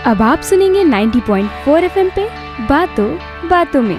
अब आप सुनेंगे 90.4 FM पे बातों बातों में।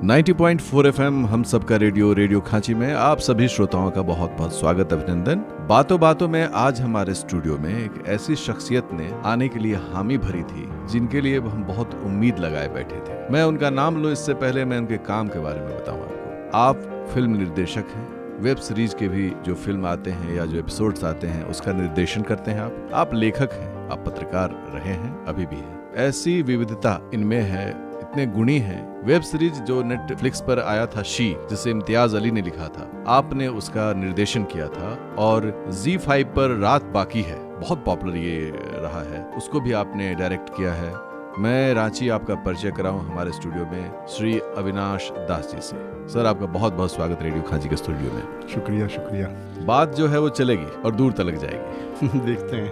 90.4 FM हम सबका रेडियो खांची में आप सभी श्रोताओं का बहुत बहुत स्वागत, अभिनंदन। बातों बातों में आज हमारे स्टूडियो में एक ऐसी शख्सियत ने आने के लिए हामी भरी थी जिनके लिए हम बहुत उम्मीद लगाए बैठे थे। मैं उनका नाम लूं इससे पहले मैं उनके काम के बारे में बताऊं आपको। आप फिल्म निर्देशक हैं, वेब सीरीज के भी जो फिल्म आते हैं या जो एपिसोड्स आते हैं उसका निर्देशन करते हैं आप लेखक हैं, आप पत्रकार रहे हैं, अभी भी हैं। ऐसी विविधता इनमें है, इतने गुणी हैं। वेब सीरीज जो नेटफ्लिक्स पर आया था शी, जिसे इम्तियाज अली ने लिखा था, आपने उसका निर्देशन किया था। और ZEE5 पर रात बाकी है, बहुत पॉपुलर ये रहा है, उसको भी आपने डायरेक्ट किया है। मैं रांची आपका परिचय कराऊं हमारे स्टूडियो में श्री अविनाश दास जी से। सर, आपका बहुत बहुत स्वागत रेडियो खांची के स्टूडियो में। शुक्रिया। बात जो है वो चलेगी और दूर तलक जाएगी। देखते हैं।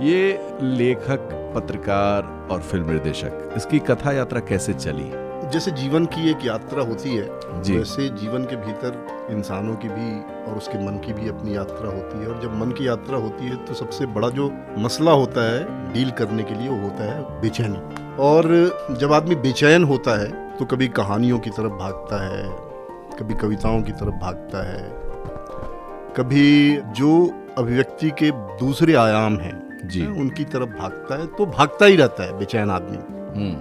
ये लेखक, पत्रकार और फिल्म निर्देशक, इसकी कथा यात्रा कैसे चली? जैसे जीवन की एक यात्रा होती है, वैसे जीवन के भीतर इंसानों की भी और उसके मन की भी अपनी यात्रा होती है। और जब मन की यात्रा होती है तो सबसे बड़ा जो मसला होता है डील करने के लिए वो होता है बेचैनी। और जब आदमी बेचैन होता है तो कभी कहानियों की तरफ भागता है, कभी कविताओं की तरफ भागता है, कभी जो अभिव्यक्ति के दूसरे आयाम हैं उनकी तरफ भागता है। तो भागता ही रहता है बेचैन आदमी।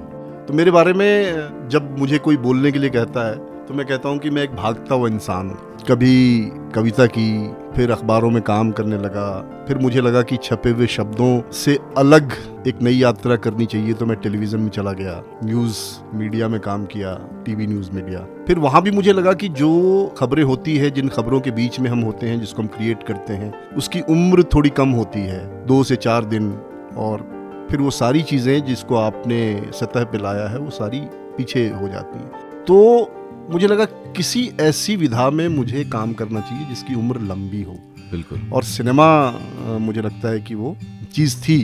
तो मेरे बारे में जब मुझे कोई बोलने के लिए कहता है तो मैं कहता हूँ कि मैं एक भागता हुआ इंसान हूँ। कभी कविता की, फिर अखबारों में काम करने लगा, फिर मुझे लगा कि छपे हुए शब्दों से अलग एक नई यात्रा करनी चाहिए, तो मैं टेलीविज़न में चला गया, न्यूज़ मीडिया में काम किया, टीवी न्यूज़ मीडिया। फिर वहाँ भी मुझे लगा कि जो खबरें होती है, जिन खबरों के बीच में हम होते हैं, जिसको हम क्रिएट करते हैं, उसकी उम्र थोड़ी कम होती है, 2 से 4 दिन। और फिर वो सारी चीज़ें जिसको आपने सतह पे लाया है वो सारी पीछे हो जाती हैं। तो मुझे लगा किसी ऐसी विधा में मुझे काम करना चाहिए जिसकी उम्र लंबी हो। बिल्कुल। और सिनेमा मुझे लगता है कि वो चीज़ थी,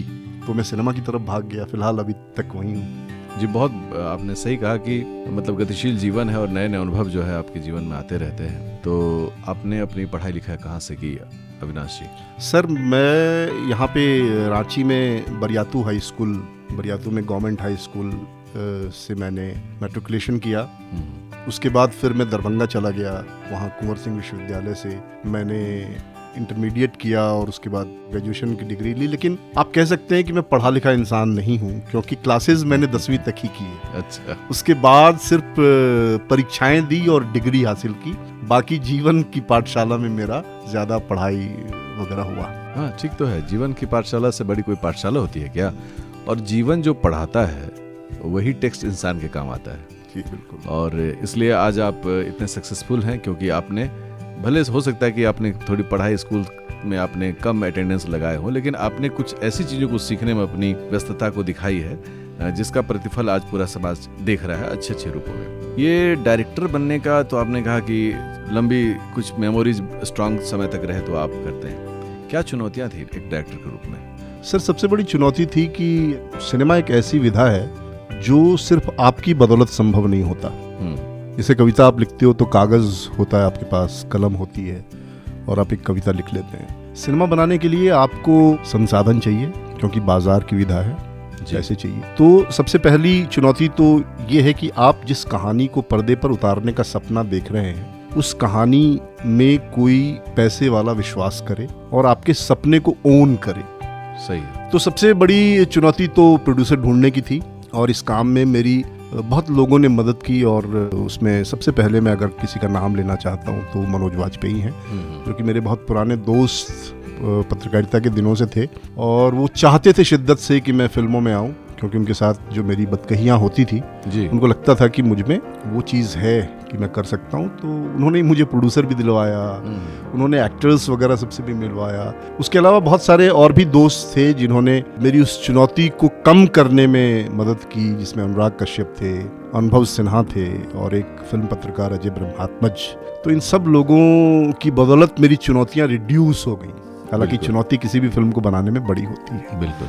तो मैं सिनेमा की तरफ भाग गया। फिलहाल अभी तक वहीं हूँ। जी, बहुत आपने सही कहा कि मतलब गतिशील जीवन है और नए नए अनुभव जो है आपके जीवन में आते रहते हैं। तो आपने अपनी पढ़ाई लिखाई कहाँ से की अविनाश जी? सर, मैं यहाँ पे रांची में बरियातू हाई स्कूल, बरियातू में गवर्नमेंट हाई स्कूल से मैंने मैट्रिकुलेशन किया। उसके बाद फिर मैं दरभंगा चला गया, वहाँ कुंवर सिंह विश्वविद्यालय से मैंने इंटरमीडिएट किया और उसके बाद ग्रेजुएशन की डिग्री ली। लेकिन आप कह सकते हैं कि मैं पढ़ा लिखा इंसान नहीं हूँ, क्योंकि क्लासेस मैंने 10वीं तक ही की है। अच्छा। उसके बाद सिर्फ परीक्षाएं दी और डिग्री हासिल की। बाकी जीवन की पाठशाला में मेरा ज़्यादा पढ़ाई वगैरह हुआ। हाँ, ठीक तो है। जीवन की पाठशाला से बड़ी कोई पाठशाला होती है क्या? और जीवन जो पढ़ाता है वही टेक्स्ट इंसान के काम आता है। जी बिल्कुल। और इसलिए आज आप इतने सक्सेसफुल हैं क्योंकि आपने, भले हो सकता है कि आपने थोड़ी पढ़ाई स्कूल में आपने कम अटेंडेंस लगाए हो, लेकिन आपने कुछ ऐसी चीज़ों को सीखने में अपनी व्यस्तता को दिखाई है जिसका प्रतिफल आज पूरा समाज देख रहा है अच्छे रूपों में। ये डायरेक्टर बनने का तो आपने कहा कि लंबी कुछ मेमोरीज स्ट्रांग समय तक रहे तो आप करते हैं। क्या चुनौतियाँ थी एक डायरेक्टर के रूप में? सर, सबसे बड़ी चुनौती थी कि सिनेमा एक ऐसी विधा है जो सिर्फ आपकी बदौलत संभव नहीं होता। जैसे कविता आप लिखते हो तो कागज होता है आपके पास, कलम होती है और आप एक कविता लिख लेते हैं। सिनेमा बनाने के लिए आपको संसाधन चाहिए, क्योंकि बाजार की विधा है, जैसे चाहिए। तो सबसे पहली चुनौती तो ये है कि आप जिस कहानी को पर्दे पर उतारने का सपना देख रहे हैं, उस कहानी में कोई पैसे वाला विश्वास करे और आपके सपने को ओन करे। सही है। तो सबसे बड़ी चुनौती तो प्रोड्यूसर ढूंढने की थी, और इस काम में मेरी बहुत लोगों ने मदद की। और उसमें सबसे पहले मैं अगर किसी का नाम लेना चाहता हूँ तो मनोज वाजपेयी हैं, जो कि मेरे बहुत पुराने दोस्त पत्रकारिता के दिनों से थे। और वो चाहते थे शिद्दत से कि मैं फिल्मों में आऊँ, क्योंकि उनके साथ जो मेरी बदकहियाँ होती थी जी, उनको लगता था कि मुझ में वो चीज़ है कि मैं कर सकता हूँ। तो उन्होंने मुझे प्रोड्यूसर भी दिलवाया, उन्होंने एक्टर्स वगैरह सबसे भी मिलवाया। उसके अलावा बहुत सारे और भी दोस्त थे जिन्होंने मेरी उस चुनौती को कम करने में मदद की, जिसमें अनुराग कश्यप थे, अनुभव सिन्हा थे और एक फिल्म पत्रकार अजय ब्रह्मात्मज। तो इन सब लोगों की बदौलत मेरी चुनौतियाँ रिड्यूस हो गई। हालांकि चुनौती किसी भी फिल्म को बनाने में बड़ी होती है। बिल्कुल।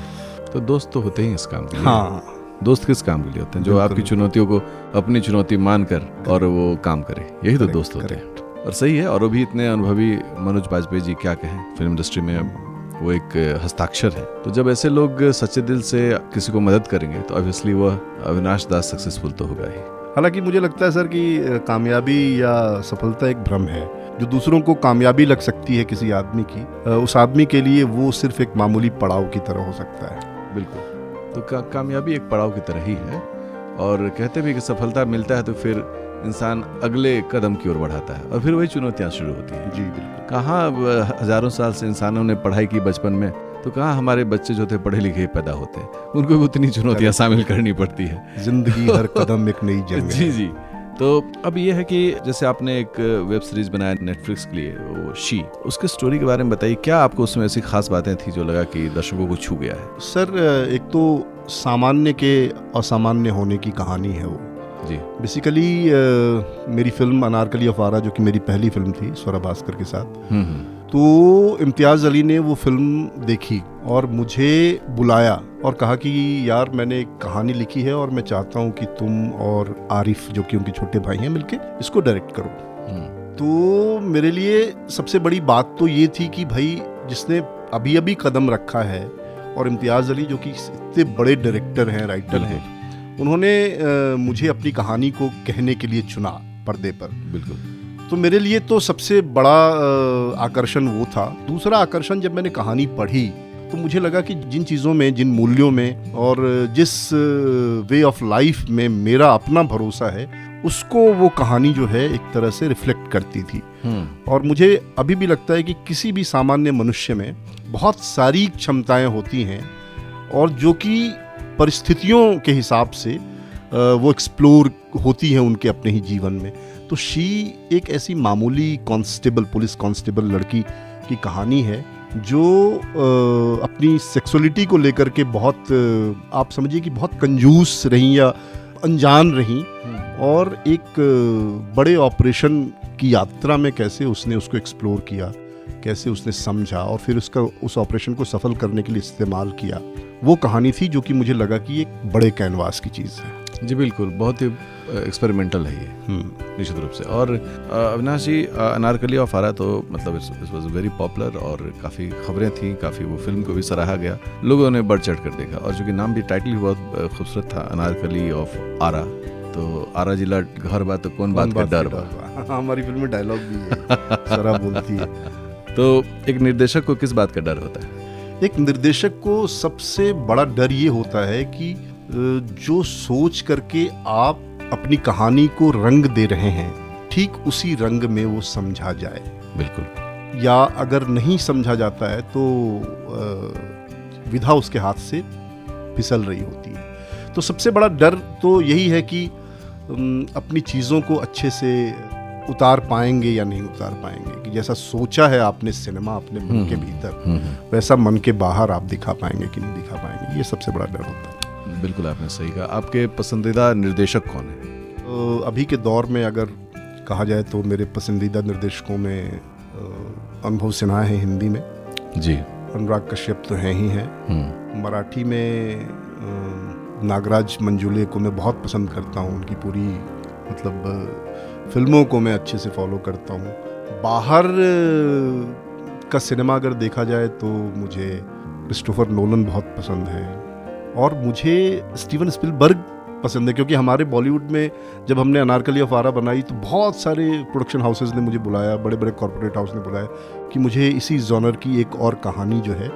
तो दोस्त तो होते ही इस काम के लिए। हाँ, दोस्त किस काम के लिए होते हैं? जो आपकी चुनौतियों को अपनी चुनौती मानकर और वो काम करे, यही तो दोस्त होते हैं। और सही है। और वो भी इतने अनुभवी मनोज वाजपेयी जी, क्या कहें, फिल्म इंडस्ट्री में वो एक हस्ताक्षर है। तो जब ऐसे लोग सच्चे दिल से किसी को मदद करेंगे तो ऑब्वियसली वह अविनाश दास सक्सेसफुल तो होगा ही। हालांकि मुझे लगता है सर कि कामयाबी या सफलता एक भ्रम है। जो दूसरों को कामयाबी लग सकती है किसी आदमी की, उस आदमी के लिए वो सिर्फ एक मामूली पड़ाव की तरह हो सकता है। बिल्कुल। तो कामयाबी एक पड़ाव की तरह ही है, और कहते भी कि सफलता मिलता है तो फिर इंसान अगले कदम की ओर बढ़ाता है, और फिर वही चुनौतियां शुरू होती हैं। जी बिल्कुल। कहाँ हजारों साल से इंसानों ने पढ़ाई की बचपन में, तो कहाँ हमारे बच्चे जो थे पढ़े लिखे पैदा होते हैं, उनको भी उतनी चुनौतियां शामिल करनी पड़ती है। जिंदगी हर कदम एक नई जंग है। जी। तो अब ये है कि जैसे आपने एक वेब सीरीज बनाया नेटफ्लिक्स के लिए, वो शी, उसके स्टोरी के बारे में बताइए। क्या आपको उसमें ऐसी खास बातें थी जो लगा कि दर्शकों को छू गया है? सर, एक तो सामान्य के असामान्य होने की कहानी है वो। जी। बेसिकली मेरी फिल्म अनारकली ऑफ आरा, जो कि मेरी पहली फिल्म थी स्वरा भास्कर के साथ, तो इम्तियाज़ अली ने वो फिल्म देखी और मुझे बुलाया और कहा कि यार मैंने एक कहानी लिखी है और मैं चाहता हूँ कि तुम और आरिफ, जो कि उनके छोटे भाई हैं, मिलके इसको डायरेक्ट करो। तो मेरे लिए सबसे बड़ी बात तो ये थी कि भाई जिसने अभी अभी कदम रखा है, और इम्तियाज़ अली जो कि इतने बड़े डायरेक्टर हैं, राइटर हैं, उन्होंने मुझे अपनी कहानी को कहने के लिए चुना पर्दे पर। बिल्कुल। तो मेरे लिए तो सबसे बड़ा आकर्षण वो था। दूसरा आकर्षण, जब मैंने कहानी पढ़ी तो मुझे लगा कि जिन चीज़ों में, जिन मूल्यों में और जिस वे ऑफ लाइफ में मेरा अपना भरोसा है, उसको वो कहानी जो है एक तरह से रिफ्लेक्ट करती थी। और मुझे अभी भी लगता है कि किसी भी सामान्य मनुष्य में बहुत सारी क्षमताएं होती हैं, और जो कि परिस्थितियों के हिसाब से वो एक्सप्लोर होती हैं उनके अपने ही जीवन में। तो शी एक ऐसी मामूली कांस्टेबल, पुलिस कांस्टेबल लड़की की कहानी है जो अपनी सेक्सुअलिटी को लेकर के बहुत, आप समझिए कि बहुत कंजूस रही या अनजान रही, और एक बड़े ऑपरेशन की यात्रा में कैसे उसने उसको एक्सप्लोर किया, कैसे उसने समझा और फिर उस ऑपरेशन को सफल करने के लिए इस्तेमाल किया। वो कहानी थी जो कि मुझे लगा कि एक बड़े कैनवास की चीज़ है। जी बिल्कुल, बहुत ही एक्सपेरिमेंटल है ये, निश्चित रूप से। और अविनाश जी, अनारकली ऑफ आरा तो मतलब इट वाज वेरी पॉपुलर, और काफ़ी खबरें थी, काफ़ी वो फिल्म को भी सराहा गया, लोगों ने बढ़ चढ़ कर देखा, और जो कि नाम भी, टाइटल भी बहुत खूबसूरत था, अनारकली ऑफ आरा। तो आरा जिला घर बा तो कौन बात का डर बा। हमारी फिल्म में डायलॉग भी है, सरा बोलती है। तो एक निर्देशक को किस बात का डर होता है? एक निर्देशक को सबसे बड़ा डर ये होता है कि जो सोच करके आप अपनी कहानी को रंग दे रहे हैं, ठीक उसी रंग में वो समझा जाए। बिल्कुल। या अगर नहीं समझा जाता है तो विधा उसके हाथ से फिसल रही होती है। तो सबसे बड़ा डर तो यही है कि अपनी चीज़ों को अच्छे से उतार पाएंगे या नहीं उतार पाएंगे, कि जैसा सोचा है आपने सिनेमा अपने मन के भीतर, वैसा मन के बाहर आप दिखा पाएंगे कि नहीं दिखा पाएंगे। ये सबसे बड़ा डर होता है। बिल्कुल, आपने सही कहा। आपके पसंदीदा निर्देशक कौन है? तो अभी के दौर में अगर कहा जाए तो मेरे पसंदीदा निर्देशकों में अनुभव सिन्हा है हिंदी में जी, अनुराग कश्यप तो हैं ही हैं, मराठी में नागराज मंजुले को मैं बहुत पसंद करता हूँ, उनकी पूरी मतलब फिल्मों को मैं अच्छे से फॉलो करता हूँ। बाहर का सिनेमा अगर देखा जाए तो मुझे क्रिस्टोफर नोलन बहुत पसंद है, और मुझे स्टीवन स्पिलबर्ग पसंद है, क्योंकि हमारे बॉलीवुड में जब हमने अनारकली ऑफ आरा बनाई तो बहुत सारे प्रोडक्शन हाउसेज ने मुझे बुलाया, बड़े बड़े कॉर्पोरेट हाउस ने बुलाया कि मुझे इसी जॉनर की एक और कहानी जो है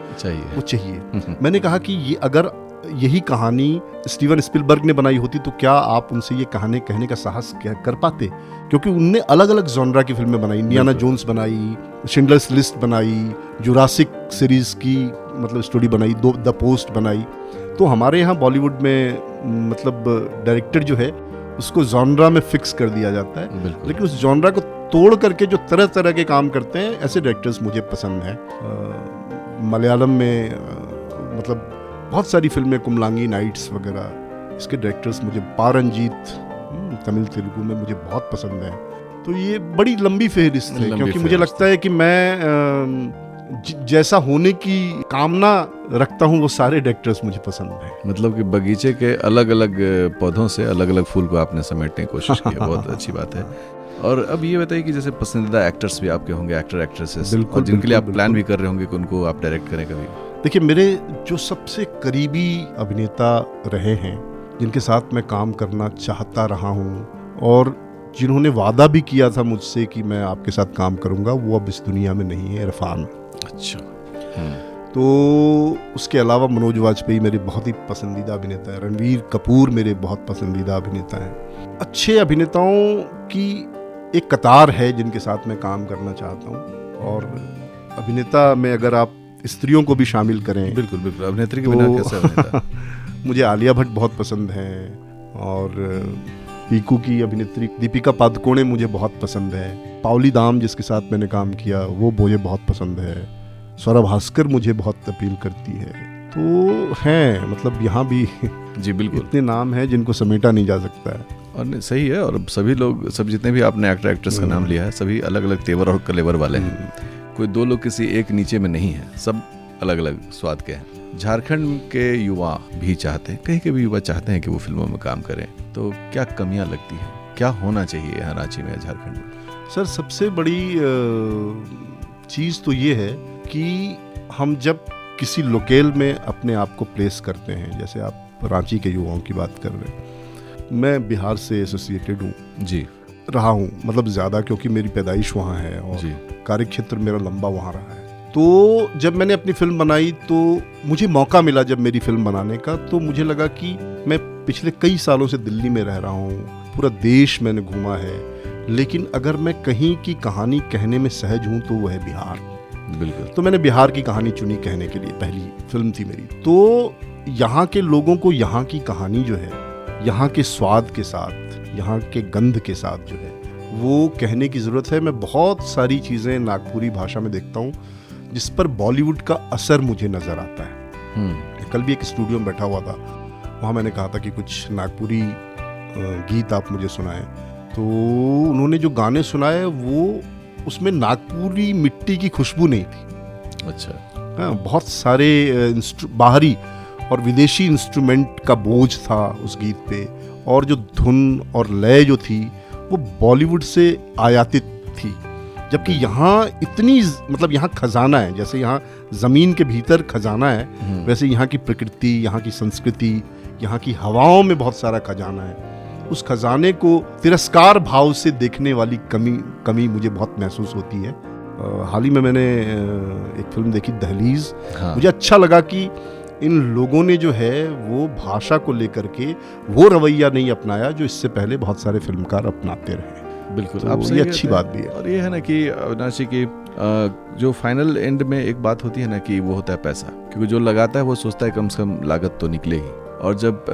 वो चाहिए। मैंने कहा कि ये अगर यही कहानी स्टीवन स्पिलबर्ग ने बनाई होती तो क्या आप उनसे ये कहानी कहने का साहस कर पाते, क्योंकि उनने अलग अलग जॉनरा की फिल्में बनाई, इंडियाना जोन्स बनाई, शिंडलर्स लिस्ट बनाई, जुरासिक सीरीज की मतलब स्टोरी बनाई, द पोस्ट बनाई। तो हमारे यहाँ बॉलीवुड में मतलब डायरेक्टर जो है उसको जॉनरा में फिक्स कर दिया जाता है, लेकिन उस जॉनरा को तोड़ करके जो तरह तरह के काम करते हैं, ऐसे डायरेक्टर्स मुझे पसंद हैं। मलयालम में मतलब बहुत सारी फिल्में, कुमलांगी नाइट्स वगैरह, इसके डायरेक्टर्स मुझे, पारंजीत तमिल तेलुगु में मुझे बहुत पसंद है। तो ये बड़ी लंबी फहरिस्त है, क्योंकि मुझे लगता है कि मैं जैसा होने की कामना रखता हूँ वो सारे डायरेक्टर्स मुझे पसंद हैं। मतलब कि बगीचे के अलग अलग पौधों से अलग अलग फूल को आपने समेटने की कोशिश की है। बहुत अच्छी बात है। और अब ये बताइए कि जैसे पसंदीदा एक्टर्स भी आपके होंगे, एक्टर एक्ट्रेसेस, बिल्कुल, और जिनके लिए आप बिल्कुल, प्लान भी कर रहे होंगे कि उनको आप डायरेक्ट करें कभी। देखिए, मेरे जो सबसे करीबी अभिनेता रहे हैं, जिनके साथ मैं काम करना चाहता रहा हूँ और जिन्होंने वादा भी किया था मुझसे कि मैं आपके साथ काम करूँगा, वो अब इस दुनिया में नहीं है, इरफान। अच्छा। तो उसके अलावा मनोज वाजपेयी मेरे बहुत ही पसंदीदा अभिनेता है, रणवीर कपूर मेरे बहुत पसंदीदा अभिनेता हैं। अच्छे अभिनेताओं की एक कतार है जिनके साथ मैं काम करना चाहता हूँ। और अभिनेता में अगर आप स्त्रियों को भी शामिल करें, बिल्कुल बिल्कुल, अभिनेत्री के बिना कैसे अभिनेता? मुझे आलिया भट्ट बहुत पसंद है, और पीकू की अभिनेत्री दीपिका पादुकोणे मुझे बहुत पसंद है, पाउली दाम जिसके साथ मैंने काम किया वो मुझे बहुत पसंद है, स्वरा भास्कर मुझे बहुत अपील करती है। तो हैं, मतलब यहाँ भी जी बिल्कुल इतने नाम हैं जिनको समेटा नहीं जा सकता है। और सही है, और सभी लोग, सब जितने भी आपने एक्टर एक्ट्रेस का नाम लिया है, सभी अलग अलग तेवर और कलेवर वाले हैं। कोई दो लोग किसी एक नीचे में नहीं है, सब अलग अलग स्वाद के हैं। झारखंड के युवा भी चाहते हैं, कहीं के भी युवा चाहते हैं कि वो फिल्मों में काम करें, तो क्या कमियां लगती हैं, क्या होना चाहिए यहाँ रांची में, झारखंड में? सर, सबसे बड़ी चीज़ तो ये है कि हम जब किसी लोकेल में अपने आप को प्लेस करते हैं, जैसे आप रांची के युवाओं की बात कर रहे हैं, मैं बिहार से एसोसिएटेड हूँ जी, रहा हूँ, मतलब ज़्यादा, क्योंकि मेरी पैदाइश वहाँ है और कार्य क्षेत्र मेरा लंबा वहाँ रहा है। तो जब मैंने अपनी फिल्म बनाई तो मुझे मौका मिला जब मेरी फिल्म बनाने का, तो मुझे लगा कि मैं पिछले कई सालों से दिल्ली में रह रहा हूँ, पूरा देश मैंने घूमा है, लेकिन अगर मैं कहीं की कहानी कहने में सहज हूँ तो वो है बिहार। बिल्कुल। तो मैंने बिहार की कहानी चुनी कहने के लिए, पहली फिल्म थी मेरी। तो यहाँ के लोगों को यहाँ की कहानी जो है, यहाँ के स्वाद के साथ, यहाँ के गंध के साथ जो है, वो कहने की ज़रूरत है। मैं बहुत सारी चीज़ें नागपुरी भाषा में देखता हूँ जिस पर बॉलीवुड का असर मुझे नज़र आता है। कल भी एक स्टूडियो में बैठा हुआ था, वहाँ मैंने कहा था कि कुछ नागपुरी गीत आप मुझे सुनाएं, तो उन्होंने जो गाने सुनाए वो, उसमें नागपुरी मिट्टी की खुशबू नहीं थी। अच्छा। हाँ, बहुत सारे बाहरी और विदेशी इंस्ट्रूमेंट का बोझ था उस गीत पे, और जो धुन और लय जो थी वो बॉलीवुड से आयातित थी। जबकि यहाँ इतनी, मतलब यहाँ खजाना है, जैसे यहाँ ज़मीन के भीतर खजाना है, वैसे यहाँ की प्रकृति, यहाँ की संस्कृति, यहाँ की हवाओं में बहुत सारा खजाना है। उस खजाने को तिरस्कार भाव से देखने वाली कमी मुझे बहुत महसूस होती है। हाल ही में मैंने एक फिल्म देखी, दहलीज। हाँ। मुझे अच्छा लगा कि इन लोगों ने जो है वो भाषा को लेकर के वो रवैया नहीं अपनाया जो इससे पहले बहुत सारे फिल्मकार अपनाते रहे। बिल्कुल, तो ये अच्छी बात भी है। और ये है ना कि अविनाश जी की जो फाइनल एंड में एक बात होती है ना कि वो होता है पैसा, क्योंकि जो लगाता है वो सोचता है कम से कम लागत तो निकले ही। और जब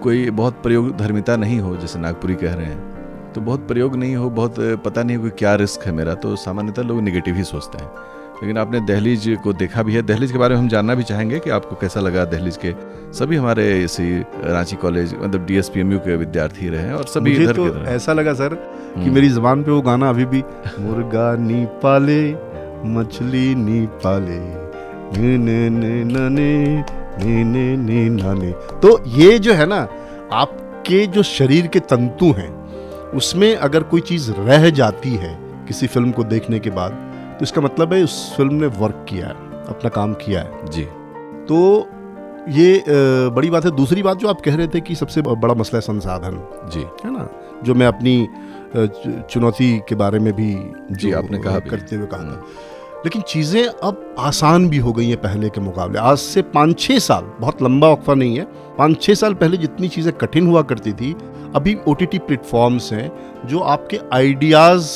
कोई बहुत प्रयोग धर्मिता नहीं हो, जैसे नागपुरी कह रहे हैं, तो बहुत प्रयोग नहीं हो, बहुत पता नहीं कोई क्या रिस्क है मेरा, तो सामान्यतः लोग नेगेटिव ही सोचते हैं। लेकिन आपने दहलीज को देखा भी है, दहलीज के बारे में हम जानना भी चाहेंगे कि आपको कैसा लगा दहलीज के। सभी हमारे इसी रांची कॉलेज, मतलब DSPMU के विद्यार्थी रहे हैं, और सभी मुझे तो ऐसा लगा सर कि मेरी जुबान पे वो गाना अभी भी, मुर्गा नी पाले मछली नी पाले ने ने ने ने ने ने ने। तो ये जो है ना, आपके जो शरीर के तंतु हैं उसमें अगर कोई चीज़ रह जाती है किसी फिल्म को देखने के बाद, तो इसका मतलब है उस फिल्म ने वर्क किया है, अपना काम किया है जी। तो ये बड़ी बात है। दूसरी बात जो आप कह रहे थे कि सबसे बड़ा मसला है संसाधन, जी, है ना, जो मैं अपनी चुनौती के बारे में भी जी आपने कहा करते हुए कहा था। लेकिन चीज़ें अब आसान भी हो गई हैं पहले के मुकाबले। आज से 5-6 साल, बहुत लंबा वक्फा नहीं है, 5-6 साल पहले जितनी चीज़ें कठिन हुआ करती थी, अभी OTT प्लेटफॉर्म्स हैं जो आपके आइडियाज़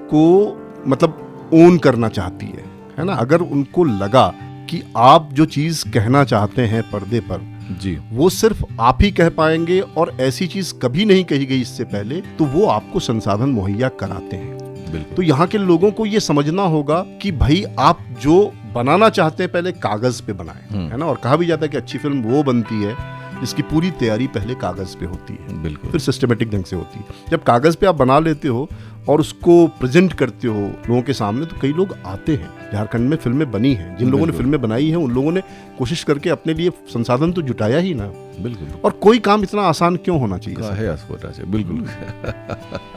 को मतलब ओन करना चाहती है ना। अगर उनको लगा कि आप जो चीज़ कहना चाहते हैं पर्दे पर जी, वो सिर्फ आप ही कह पाएंगे और ऐसी चीज़ कभी नहीं कही गई इससे पहले, तो वो आपको संसाधन मुहैया कराते हैं। तो यहाँ के लोगों को ये समझना होगा कि भाई आप जो बनाना चाहते हैं पहले कागज पे बनाएं, है ना। और कहा भी जाता है कि अच्छी फिल्म वो बनती है जिसकी पूरी तैयारी पहले कागज पे होती है, बिल्कुल, फिर सिस्टमेटिक ढंग से होती है। जब कागज पे आप बना लेते हो और उसको प्रेजेंट करते हो लोगों के सामने, तो कई लोग आते हैं। झारखंड में फिल्में बनी हैं। जिन लोगों ने फिल्में बनाई हैं उन लोगों ने कोशिश करके अपने लिए संसाधन तो जुटाया ही ना। बिल्कुल। और कोई काम इतना आसान क्यों होना चाहिए? बिल्कुल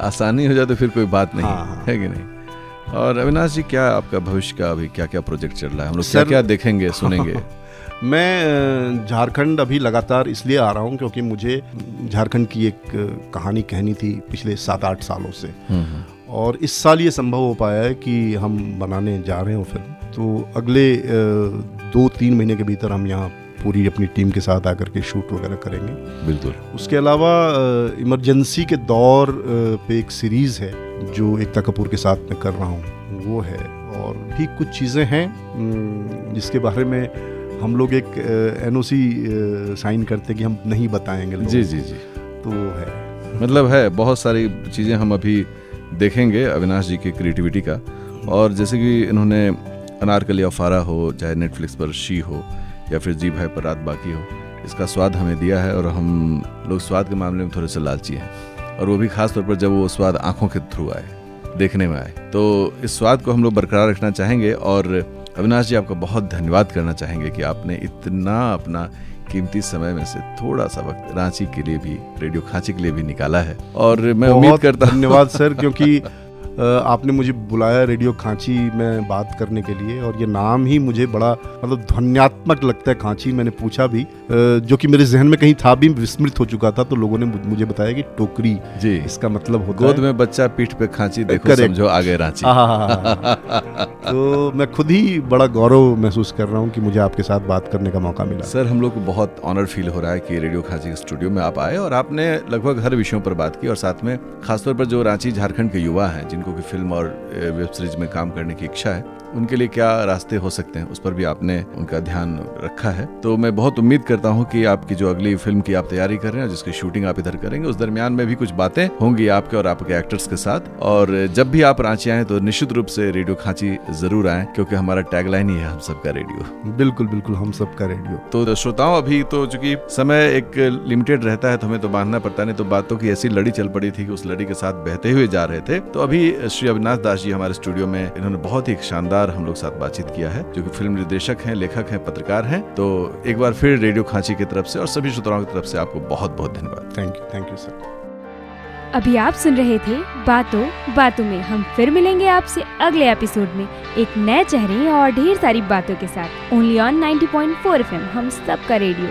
आसानी हो जाए तो फिर कोई बात नहीं है कि नहीं। और अविनाश जी, क्या आपका भविष्य का अभी क्या क्या प्रोजेक्ट चल रहा है? हम लोग क्या क्या देखेंगे सुनेंगे? मैं झारखंड अभी लगातार इसलिए आ रहा हूँ क्योंकि मुझे झारखंड की एक कहानी कहनी थी पिछले 7-8 सालों से, और इस साल ये संभव हो पाया है कि हम बनाने जा रहे हैं फिल्म। तो अगले 2-3 महीने के भीतर हम यहाँ पूरी अपनी टीम के साथ आकर के शूट वगैरह करेंगे। बिल्कुल। उसके अलावा इमरजेंसी के दौर पे एक सीरीज़ है जो एकता कपूर के साथ मैं कर रहा हूँ, वो है। और भी कुछ चीज़ें हैं जिसके बारे में हम लोग एक NOC साइन करते कि हम नहीं बताएंगे लोगों। जी। तो है, मतलब है बहुत सारी चीज़ें हम अभी देखेंगे अविनाश जी की क्रिएटिविटी का। और जैसे कि इन्होंने अनारकली अफारा हो, चाहे नेटफ्लिक्स पर शी हो या फिर जी भाई पर रात बाकी हो, इसका स्वाद हमें दिया है। और हम लोग स्वाद के मामले में थोड़े से लालची हैं, और वो भी खास तौर पर जब वो स्वाद आंखों के थ्रू आए, देखने में आए। तो इस स्वाद को हम लोग बरकरार रखना चाहेंगे। और अविनाश जी, आपका बहुत धन्यवाद करना चाहेंगे कि आपने इतना अपना कीमती समय में से थोड़ा सा वक्त रांची के लिए भी, रेडियो खांची के लिए भी निकाला है। और मैं उम्मीद करता हूं धन्यवाद सर, क्योंकि आपने मुझे बुलाया रेडियो खांची में बात करने के लिए, और ये नाम ही मुझे बड़ा मतलब ध्वन्यात्मक लगता है, खांची। मैंने पूछा भी, जो कि मेरे जहन में कहीं था भी, विस्मृत हो चुका था। तो लोगों ने मुझे बताया कि टोकरी जी इसका मतलब होता है गोद में बच्चा, पीठ पे खांची, देखो समझो आ गए रांची। तो मैं खुद ही बड़ा गौरव महसूस कर रहा हूँ कि मुझे आपके साथ बात करने का मौका मिला। सर, हम लोग को बहुत ऑनर फील हो रहा है कि रेडियो खांची के स्टूडियो में आप आए और आपने लगभग हर विषयों पर बात की, और साथ में खासतौर पर जो रांची झारखंड के युवा हैं जिनको की फिल्म और वेब सीरीज में काम करने की इच्छा है, उनके लिए क्या रास्ते हो सकते हैं, उस पर भी आपने उनका ध्यान रखा है। तो मैं बहुत उम्मीद करता हूं कि आपकी जो अगली फिल्म की आप तैयारी कर रहे हैं, जिसकी शूटिंग आप इधर करेंगे, उस दरमियान में भी कुछ बातें होंगी आपके और आपके एक्टर्स के साथ। और जब भी आप रांची आए तो निश्चित रूप से रेडियो खांची जरूर आए, क्योंकि हमारा टैगलाइन ही है हम सबका रेडियो। बिल्कुल बिल्कुल, हम सबका रेडियो। तो श्रोताओं, अभी तो चूंकि समय एक लिमिटेड रहता है तो हमें तो बांधना पड़ता नहीं, तो बातों की ऐसी लड़ी चल पड़ी थी कि उस लड़ी के साथ बहते हुए जा रहे थे। तो अभी श्री अविनाश दास जी हमारे स्टूडियो में, इन्होंने बहुत ही शानदार हम लोग साथ बातचीत किया है, जो कि फिल्म निर्देशक हैं, लेखक हैं, पत्रकार हैं। तो एक बार फिर रेडियो खांची की तरफ से और सभी श्रोताओं की तरफ से आपको बहुत बहुत धन्यवाद। Thank you sir. अभी आप सुन रहे थे बातों बातों में। हम फिर मिलेंगे आपसे अगले एपिसोड में एक नए चेहरे और ढेर सारी बातों के साथ, ओनली ऑन 90.4 FM, हम सबका रेडियो।